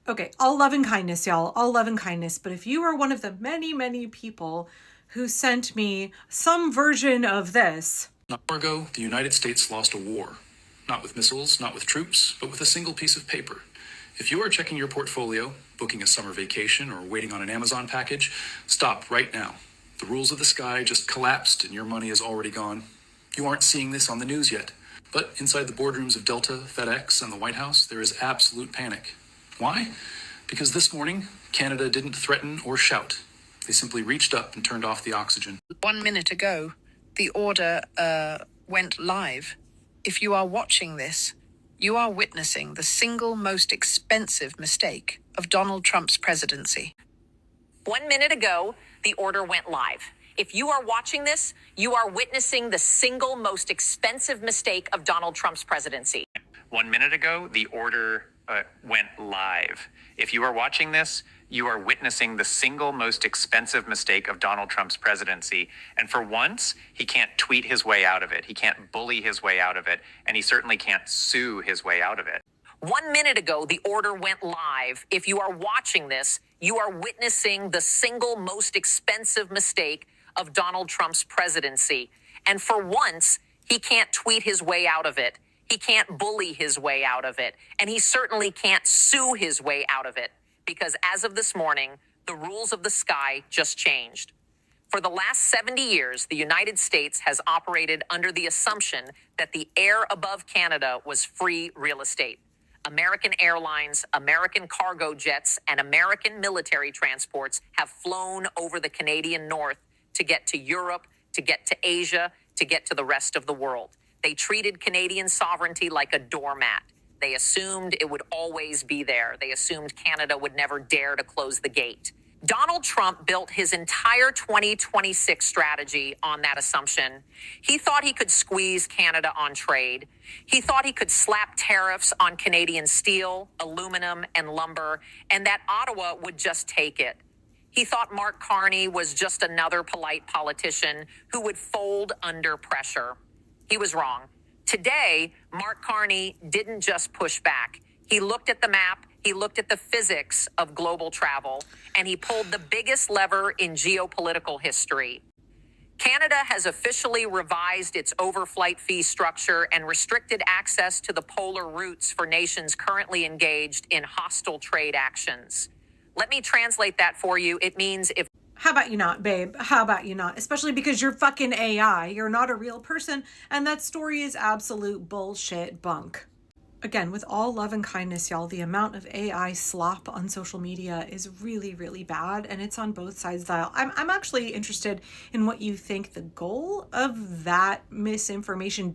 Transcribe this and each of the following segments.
Okay, all love and kindness, y'all, all love and kindness. But if you are one of the many, many people who sent me some version of this. An hour ago, the United States lost a war. Not with missiles, not with troops, but with a single piece of paper. If you are checking your portfolio, booking a summer vacation, or waiting on an Amazon package, stop right now. The rules of the sky just collapsed and your money is already gone. You aren't seeing this on the news yet, but inside the boardrooms of Delta, FedEx, and the White House, there is absolute panic. Why? Because this morning, Canada didn't threaten or shout. They simply reached up and turned off the oxygen. 1 minute ago, the order went live. If you are watching this, you are witnessing the single most expensive mistake of Donald Trump's presidency. 1 minute ago, the order went live. If you are watching this, you are witnessing the single most expensive mistake of Donald Trump's presidency. 1 minute ago, the order went live. If you are watching this, you are witnessing the single most expensive mistake of Donald Trump's presidency. And for once, he can't tweet his way out of it. He can't bully his way out of it. And he certainly can't sue his way out of it. 1 minute ago, the order went live. If you are watching this, you are witnessing the single most expensive mistake of Donald Trump's presidency. And for once, he can't tweet his way out of it. He can't bully his way out of it. And he certainly can't sue his way out of it. Because as of this morning, the rules of the sky just changed. For the last 70 years, the United States has operated under the assumption that the air above Canada was free real estate. American airlines, American cargo jets, and American military transports have flown over the Canadian North to get to Europe, to get to Asia, to get to the rest of the world. They treated Canadian sovereignty like a doormat. They assumed it would always be there. They assumed Canada would never dare to close the gate. Donald Trump built his entire 2026 strategy on that assumption. He thought he could squeeze Canada on trade. He thought he could slap tariffs on Canadian steel, aluminum, and lumber, and that Ottawa would just take it. He thought Mark Carney was just another polite politician who would fold under pressure. He was wrong. Today, Mark Carney didn't just push back. He looked at the map, he looked at the physics of global travel, and he pulled the biggest lever in geopolitical history. Canada has officially revised its overflight fee structure and restricted access to the polar routes for nations currently engaged in hostile trade actions. Let me translate that for you. It means if... How about you not, babe? How about you not? Especially because you're fucking AI. You're not a real person. And that story is absolute bullshit bunk. Again, with all love and kindness, y'all, the amount of AI slop on social media is really, really bad. And it's on both sides of the aisle. I'm actually interested in what you think the goal of that disinformation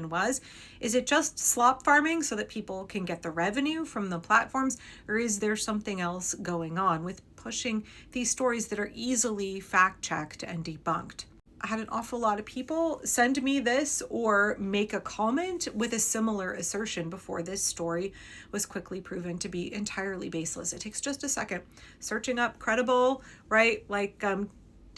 was. Is it just slop farming so that people can get the revenue from the platforms? Or is there something else going on with pushing these stories that are easily fact-checked and debunked? I had an awful lot of people send me this or make a comment with a similar assertion before this story was quickly proven to be entirely baseless. It takes just a second. Searching up credible, right? Like the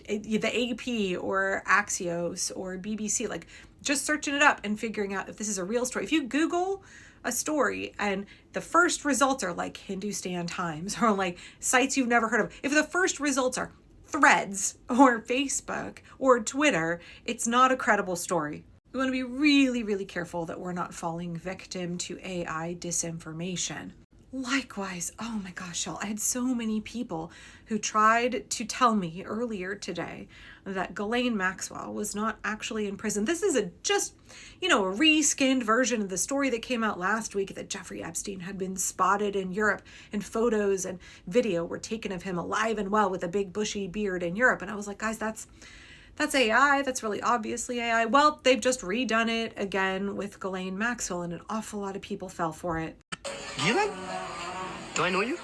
AP or Axios or BBC, like just searching it up and figuring out if this is a real story. If you Google a story and the first results are like Hindustan Times or like sites you've never heard of, if the first results are Threads or Facebook or Twitter, it's not a credible story. We want to be really, really careful that we're not falling victim to AI disinformation. Likewise, oh my gosh, y'all, I had so many people who tried to tell me earlier today that Ghislaine Maxwell was not actually in prison. This is a reskinned version of the story that came out last week that Jeffrey Epstein had been spotted in Europe and photos and video were taken of him alive and well with a big bushy beard in Europe. And I was like, guys, that's AI. That's really obviously AI. Well, they've just redone it again with Ghislaine Maxwell and an awful lot of people fell for it. Ghislaine? Do I know you?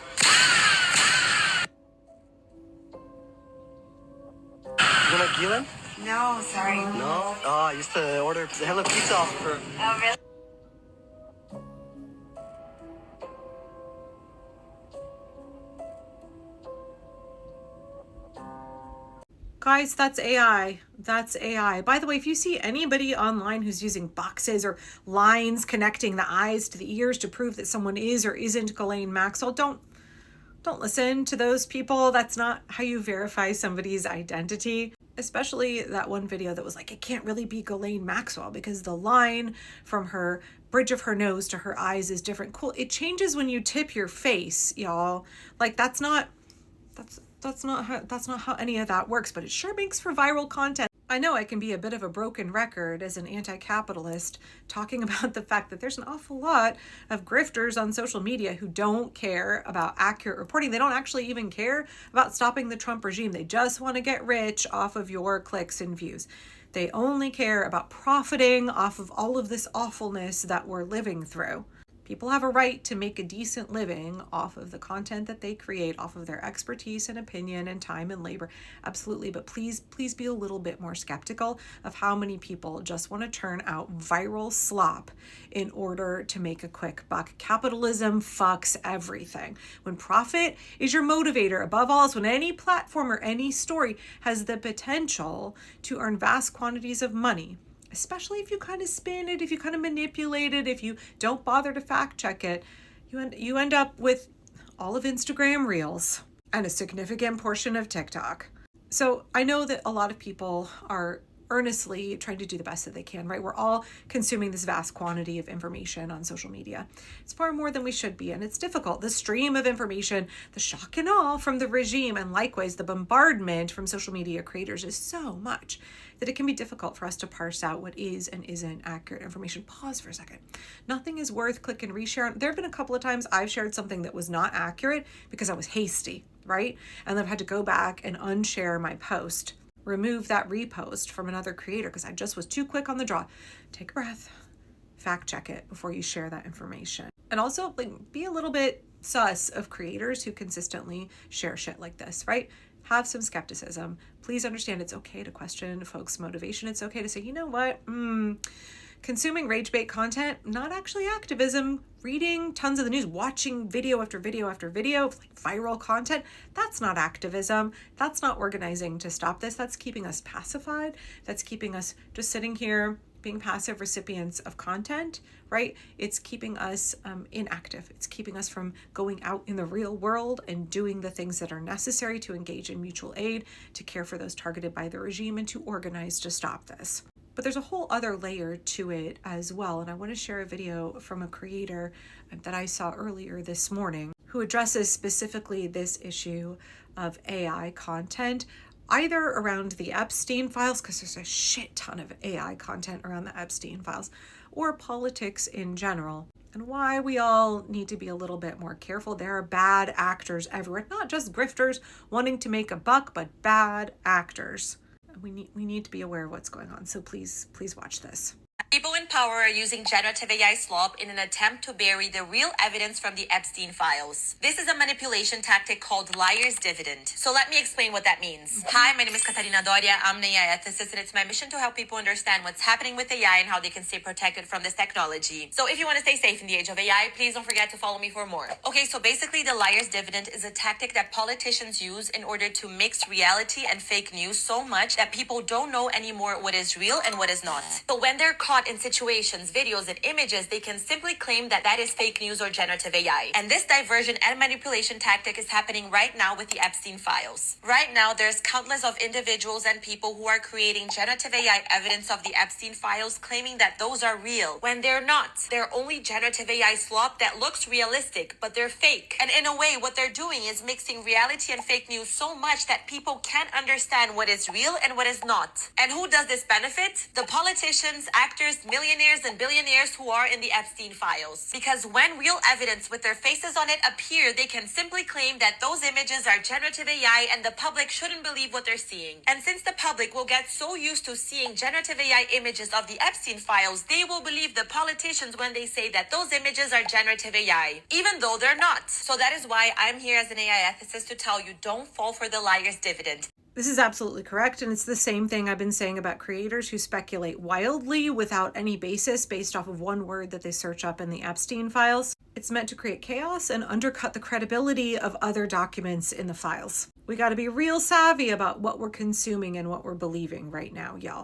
You know Ghislaine? No, sorry. No? Oh, I used to order hella pizza off of her. Oh, really? Guys, that's AI. That's AI. By the way, if you see anybody online who's using boxes or lines connecting the eyes to the ears to prove that someone is or isn't Ghislaine Maxwell, don't listen to those people. That's not how you verify somebody's identity. Especially that one video that was like, it can't really be Ghislaine Maxwell because the line from her bridge of her nose to her eyes is different. Cool. It changes when you tip your face, y'all. Like that's not how any of that works, but it sure makes for viral content. I know I can be a bit of a broken record as an anti-capitalist talking about the fact that there's an awful lot of grifters on social media who don't care about accurate reporting. They don't actually even care about stopping the Trump regime. They just want to get rich off of your clicks and views. They only care about profiting off of all of this awfulness that we're living through. People have a right to make a decent living off of the content that they create, off of their expertise and opinion and time and labor. Absolutely. But please be a little bit more skeptical of how many people just want to turn out viral slop in order to make a quick buck. Capitalism fucks everything. When profit is your motivator, above all else, when any platform or any story has the potential to earn vast quantities of money, especially if you kind of spin it, if you kind of manipulate it, if you don't bother to fact check it, you end up with all of Instagram Reels and a significant portion of TikTok. So I know that a lot of people are earnestly trying to do the best that they can, right? We're all consuming this vast quantity of information on social media. It's far more than we should be, and it's difficult. The stream of information, the shock and awe from the regime, and likewise the bombardment from social media creators is so much that it can be difficult for us to parse out what is and isn't accurate information. Pause for a second. Nothing is worth click and reshare. There have been a couple of times I've shared something that was not accurate because I was hasty, right? And then I've had to go back and unshare my post, remove that repost from another creator because I just was too quick on the draw. Take a breath, fact check it before you share that information. And also be a little bit sus of creators who consistently share shit like this, right? Have some skepticism. Please understand it's okay to question folks' motivation. It's okay to say, you know what? Consuming rage bait content, not actually activism. Reading tons of the news, watching video after video after video of viral content, that's not activism. That's not organizing to stop this. That's keeping us pacified. That's keeping us just sitting here being passive recipients of content, right? It's keeping us inactive. It's keeping us from going out in the real world and doing the things that are necessary to engage in mutual aid, to care for those targeted by the regime, and to organize to stop this. But there's a whole other layer to it as well. And I want to share a video from a creator that I saw earlier this morning who addresses specifically this issue of AI content, either around the Epstein files, because there's a shit ton of AI content around the Epstein files, or politics in general, and why we all need to be a little bit more careful. There are bad actors everywhere, not just grifters wanting to make a buck, but bad actors. We need to be aware of what's going on. So please watch this. People in power are using generative AI slop in an attempt to bury the real evidence from the Epstein files. This is a manipulation tactic called liar's dividend. So let me explain what that means. Hi, my name is Katarina Doria. I'm an AI ethicist, and it's my mission to help people understand what's happening with AI and how they can stay protected from this technology. So if you want to stay safe in the age of AI, please don't forget to follow me for more. Okay, so basically the liar's dividend is a tactic that politicians use in order to mix reality and fake news so much that people don't know anymore what is real and what is not. So when they're caught in situations, videos, and images, they can simply claim that that is fake news or generative AI. And this diversion and manipulation tactic is happening right now with the Epstein files. Right now, there's countless of individuals and people who are creating generative AI evidence of the Epstein files, claiming that those are real, when they're not. They're only generative AI slop that looks realistic, but they're fake. And in a way, what they're doing is mixing reality and fake news so much that people can't understand what is real and what is not. And who does this benefit? The politicians, actors, millionaires, and billionaires who are in the Epstein files. Because when real evidence with their faces on it appear, they can simply claim that those images are generative AI and the public shouldn't believe what they're seeing. And since the public will get so used to seeing generative AI images of the Epstein files, they will believe the politicians when they say that those images are generative AI, even though they're not. So that is why I'm here as an AI ethicist to tell you, don't fall for the liar's dividend. This is absolutely correct, and it's the same thing I've been saying about creators who speculate wildly without any basis based off of one word that they search up in the Epstein files. It's meant to create chaos and undercut the credibility of other documents in the files. We got to be real savvy about what we're consuming and what we're believing right now, y'all.